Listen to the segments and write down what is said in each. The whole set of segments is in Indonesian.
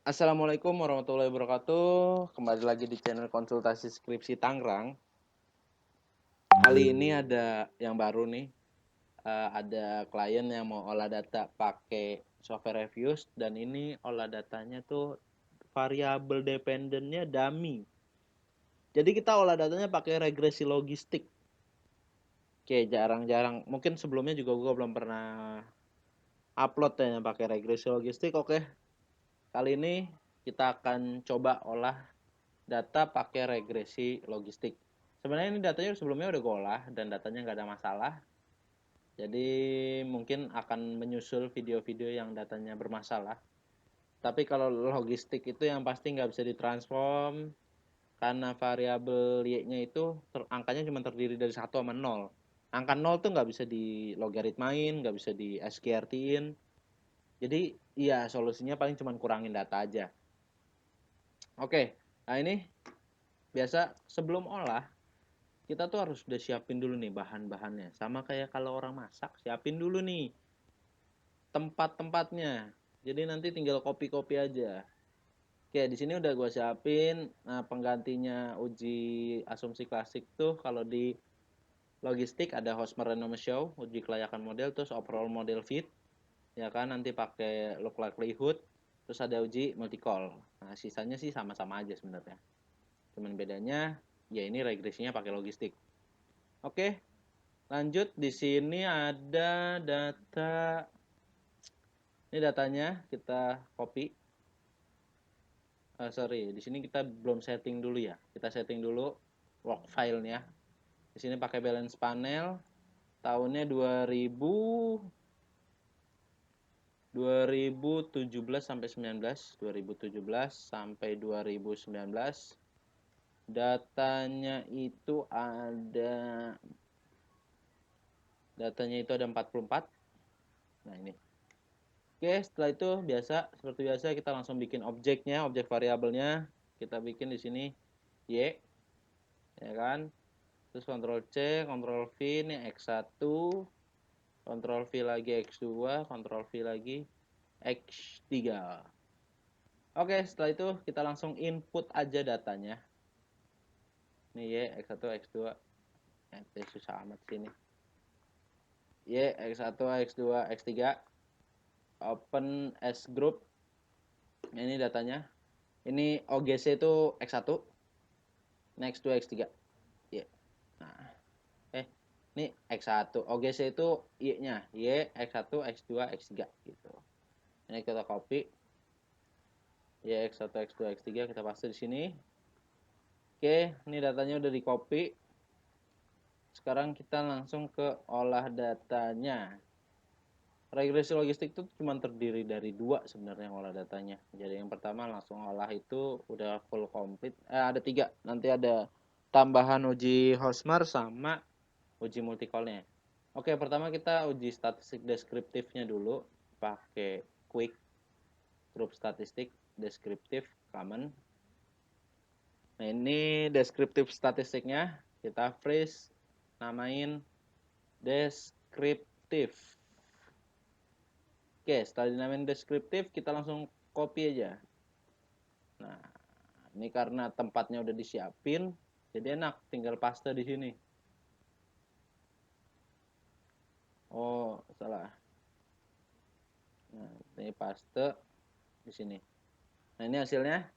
Assalamualaikum warahmatullahi wabarakatuh. Kembali lagi di channel konsultasi skripsi Tangerang. Kali ini ada yang baru nih. Ada klien yang mau olah data pakai software Reviews dan ini olah datanya tuh variabel dependennya dummy. Jadi kita olah datanya pakai regresi logistik. Oke, jarang-jarang. Mungkin sebelumnya juga gue belum pernah upload ya yang pakai regresi logistik. Oke, kali ini kita akan coba olah data pakai regresi logistik. Sebenarnya ini datanya sebelumnya udah gue olah dan datanya nggak ada masalah. Jadi mungkin akan menyusul video-video yang datanya bermasalah. Tapi kalau logistik itu yang pasti nggak bisa ditransform karena variabel y-nya itu angkanya cuma terdiri dari 1 sama 0. Angka 0 tuh nggak bisa di logaritmain, nggak bisa di SQRT-in. Jadi iya solusinya paling cuma kurangin data aja. Oke, nah ini biasa sebelum olah kita tuh harus udah siapin dulu nih bahan-bahannya. Sama kayak kalau orang masak, siapin dulu nih tempat-tempatnya. Jadi nanti tinggal copy-copy aja. Oke, di sini udah gue siapin. Nah, penggantinya uji asumsi klasik tuh kalau di logistik ada Hosmer Random Show, uji kelayakan model, terus overall model fit, ya kan nanti pakai look likelihood, terus ada uji multicall. Nah, sisanya sih sama-sama aja sebenarnya. Cuman bedanya ya ini regresinya pakai logistik. Oke, lanjut, di sini ada data. Ini datanya kita copy. Sorry, di sini kita belum setting dulu ya. Kita setting dulu log filenya. Di sini pakai balance panel. Tahunnya 2017 sampai 19, 2017 sampai 2019. Datanya itu ada 44. Nah, ini. Oke, setelah itu seperti biasa kita langsung bikin objeknya, objek variabelnya. Kita bikin di sini y, ya kan? Terus Ctrl C, Ctrl V, ini X1, Ctrl V lagi X2, Ctrl V lagi X3. Oke, setelah itu kita langsung input aja datanya. Ini y, X1, X2. Susah amat sini. Y, X1, X2, X3. Open S group. Ini datanya. Ini OGC itu X1. Next to X3. Y. Nah, ini X1. OGC itu Y-nya. Y, X1, X2, X3 gitu. Ini kita copy. Y, X1, X2, X3 kita paste di sini. Oke, ini datanya udah di copy. Sekarang kita langsung ke olah datanya. Regresi logistik itu cuma terdiri dari 2 sebenarnya olah datanya. Jadi yang pertama langsung olah itu udah full complete. Ada 3. Nanti ada tambahan uji Hosmer sama uji multicall-nya. Oke, pertama kita uji statistik deskriptifnya dulu pakai quick group statistik deskriptif common. Nah, ini deskriptif statistiknya kita freeze, namain deskriptif. Oke, setelah dinamain deskriptif, kita langsung copy aja. Nah, ini karena tempatnya udah disiapin, jadi enak, tinggal paste di sini. Oh, salah. Nah, ini paste di sini. Nah, ini hasilnya.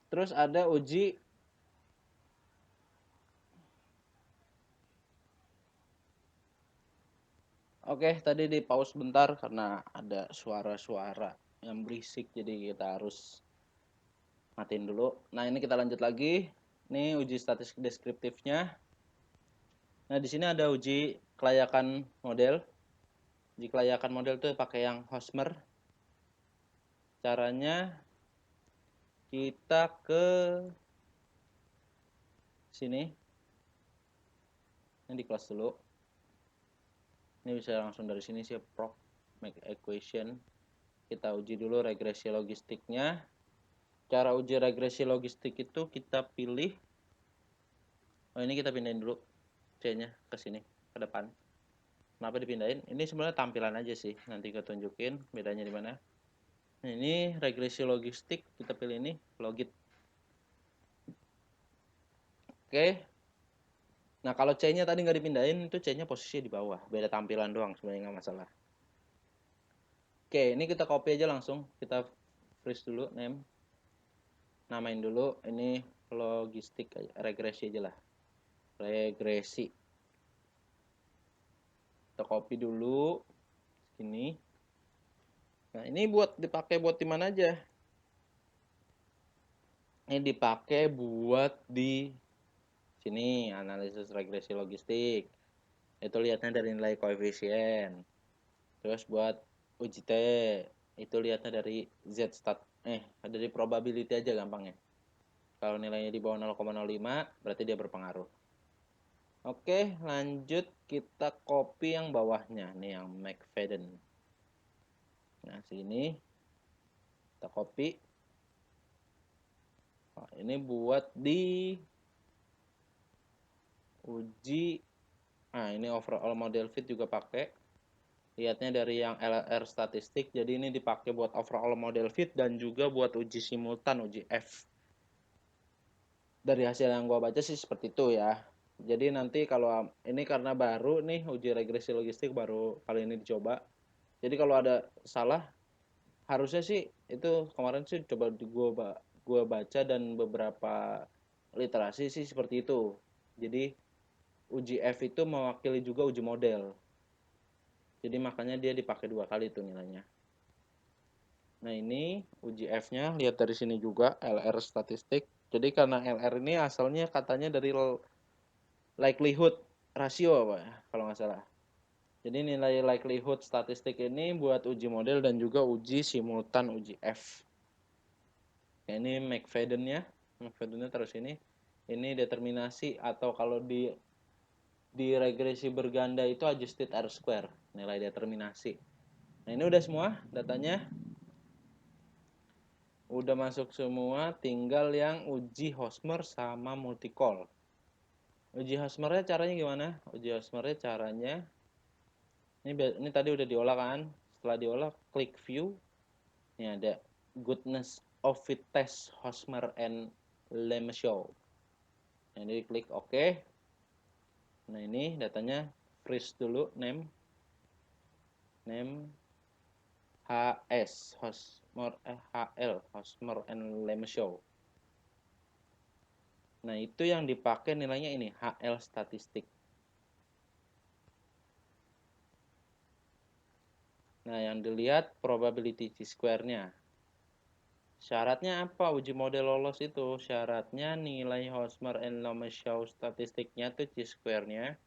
Terus ada uji Oke, tadi di pause bentar karena ada suara-suara yang berisik, jadi kita harus matiin dulu. Nah, ini kita lanjut lagi. Ini uji statistik deskriptifnya. Nah, di sini ada uji kelayakan model. Uji kelayakan model tuh pakai yang Hosmer. Caranya kita ke sini. Ini di kelas dulu. Ini bisa langsung dari sini sih, proc make equation. Kita uji dulu regresi logistiknya. Cara uji regresi logistik itu kita pilih. Oh, ini kita pindahin dulu C-nya ke sini, ke depan. Kenapa dipindahin? Ini sebenarnya tampilan aja sih. Nanti kita tunjukin bedanya di mana. Nah, ini regresi logistik, kita pilih ini, logit. Oke. Nah, kalau C-nya tadi nggak dipindahin, itu C-nya posisinya di bawah. Beda tampilan doang, sebenarnya nggak masalah. Oke, ini kita copy aja langsung. Kita freeze dulu, name. Namain dulu, ini logistik, regresi aja lah. Regresi. Kita copy dulu. Segini. Nah, ini buat dipakai buat di mana aja? Ini dipakai buat di sini, analisis regresi logistik. Itu lihatnya dari nilai koefisien. Terus buat uji T, itu lihatnya dari Z stat, dari probability aja gampangnya. Kalau nilainya di bawah 0,05, berarti dia berpengaruh. Oke, lanjut kita copy yang bawahnya, nih yang McFadden. Nah, sini kita copy. Nah, ini buat di uji. Nah, ini overall model fit juga pakai. Lihatnya dari yang LR statistik, jadi ini dipakai buat overall model fit dan juga buat uji simultan, uji F. Dari hasil yang gua baca sih seperti itu ya. Jadi nanti kalau ini karena baru nih uji regresi logistik baru kali ini dicoba. Jadi kalau ada salah harusnya sih itu kemarin sih coba gua baca dan beberapa literasi sih seperti itu. Jadi uji F itu mewakili juga uji model. Jadi makanya dia dipakai 2 kali tuh nilainya. Nah, ini uji F-nya lihat dari sini juga LR statistik. Jadi karena LR ini asalnya katanya dari likelihood rasio apa ya kalau nggak salah. Jadi nilai likelihood statistik ini buat uji model dan juga uji simultan uji F. Ya, ini McFadden-nya. McFadden-nya terus ini. Ini determinasi atau kalau di regresi berganda itu adjusted R square, nilai determinasi. Nah, ini udah semua datanya. Udah masuk semua, tinggal yang uji Hosmer sama multicall. Uji Hosmernya caranya gimana? Uji Hosmernya caranya ini tadi udah diolah kan? Setelah diolah, klik view. Ini ada goodness of fit test Hosmer and Lemeshow. Nah, ini klik OK. Nah, ini datanya freeze dulu, name HS Hosmer HL Hosmer and Lemeshow. Nah, itu yang dipakai nilainya ini HL statistik. Nah, yang dilihat probability Chi-square-nya. Syaratnya apa uji model lolos itu? Syaratnya nilai Hosmer and Lemeshow statistiknya tuh Chi-square-nya.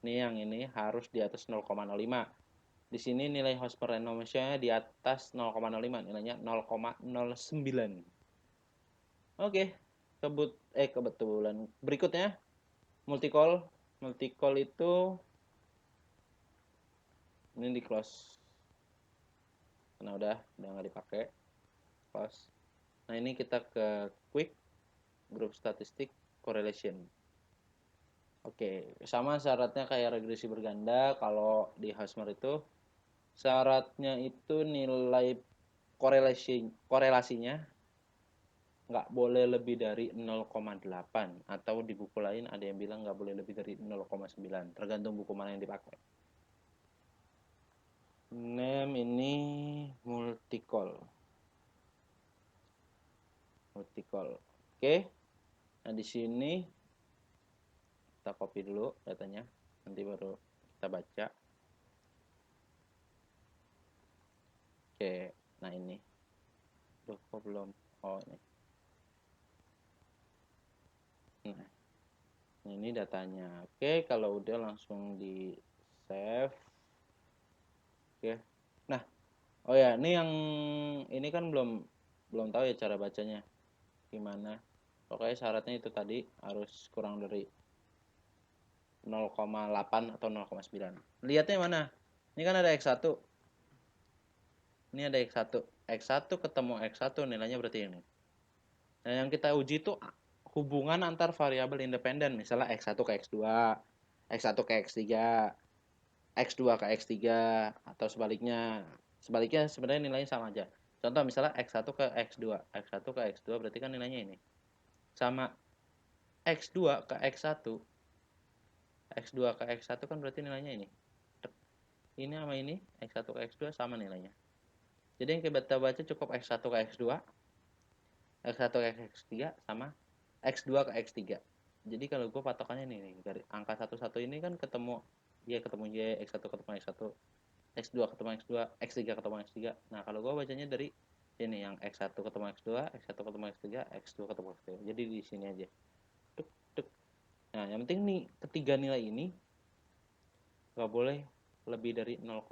Ini yang ini harus di atas 0,05. Di sini nilai Hosmer and Lemeshow-nya di atas 0,05, nilainya 0,09. Oke, kebetulan. Berikutnya multicall. Multicall itu ini di close. Karena udah nggak dipakai. Close. Nah, ini kita ke quick group statistic correlation. Oke, sama syaratnya kayak regresi berganda. Kalau di Hosmer itu syaratnya itu nilai korelasinya nggak boleh lebih dari 0,8 atau di buku lain ada yang bilang nggak boleh lebih dari 0,9, tergantung buku mana yang dipakai. Name ini multicall. Oke. Nah, di sini kita copy dulu datanya, nanti baru kita baca. Oke, nah ini. Duh, kok belum? Oh, ini. Nah, ini datanya. Oke, kalau udah langsung di save. Oke. Nah, oh ya, ini yang ini kan belum tahu ya cara bacanya gimana. Pokoknya syaratnya itu tadi harus kurang dari 0,8 atau 0,9. Lihatnya mana? Ini kan ada X1. Ini ada X1. X1 ketemu X1 nilainya berarti ini. Nah, yang kita uji itu hubungan antar variabel independen, misalnya X1 ke X2, X1 ke X3, X2 ke X3, atau sebaliknya. Sebaliknya sebenarnya nilainya sama aja. Contoh misalnya X1 ke X2. X1 ke X2 berarti kan nilainya ini. Sama X2 ke X1. X2 ke X1 kan berarti nilainya ini. Ini sama ini, X1 ke X2 sama nilainya. Jadi yang kita baca cukup X1 ke X2, X1 ke X3 sama X2 ke X3. Jadi kalau gue patokannya ini nih, dari angka 11 ini kan ketemu Y ketemu Y, X1 ketemu X1, X2 ketemu X2, X3 ketemu X3. Nah, kalau gue bacanya dari ini yang X1 ketemu X2, X1 ketemu X3, X2 ketemu X3. Jadi di sini aja. Tuk, tuk. Nah, yang penting nih ketiga nilai ini nggak boleh lebih dari 0,8.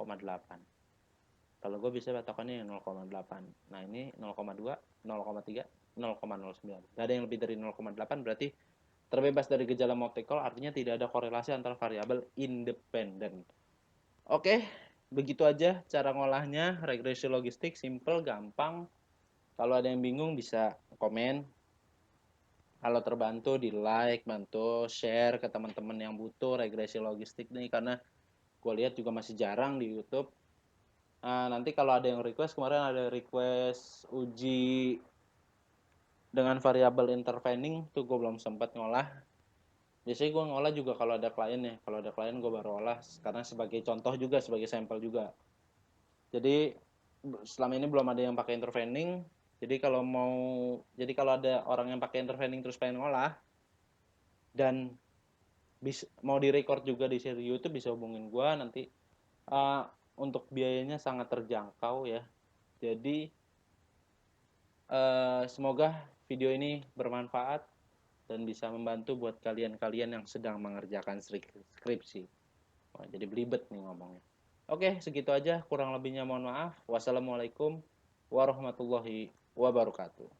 Kalau gue bisa patokannya yang 0,8. Nah, ini 0,2, 0,3, 0,09. Gak ada yang lebih dari 0,8 berarti terbebas dari gejala multiple, artinya tidak ada korelasi antara variabel independen. Oke, begitu aja cara ngolahnya. Regresi logistik simple, gampang. Kalau ada yang bingung bisa komen. Kalau terbantu di like, bantu share ke teman-teman yang butuh regresi logistik nih, karena gue lihat juga masih jarang di YouTube. Nanti kalau ada yang request, kemarin ada request uji dengan variabel intervening, tuh gue belum sempat ngolah. Biasanya gue ngolah juga kalau ada klien ya. Kalau ada klien gue baru olah, karena sebagai contoh juga, sebagai sampel juga. Jadi selama ini belum ada yang pakai intervening. Jadi kalau ada orang yang pakai intervening terus pengen ngolah dan mau direcord juga di seri YouTube, bisa hubungin gue nanti. Untuk biayanya sangat terjangkau ya. Jadi semoga video ini bermanfaat dan bisa membantu buat kalian-kalian yang sedang mengerjakan skripsi. Wah, jadi belibet nih ngomongnya. Oke, segitu aja. Kurang lebihnya mohon maaf. Wassalamualaikum warahmatullahi wabarakatuh.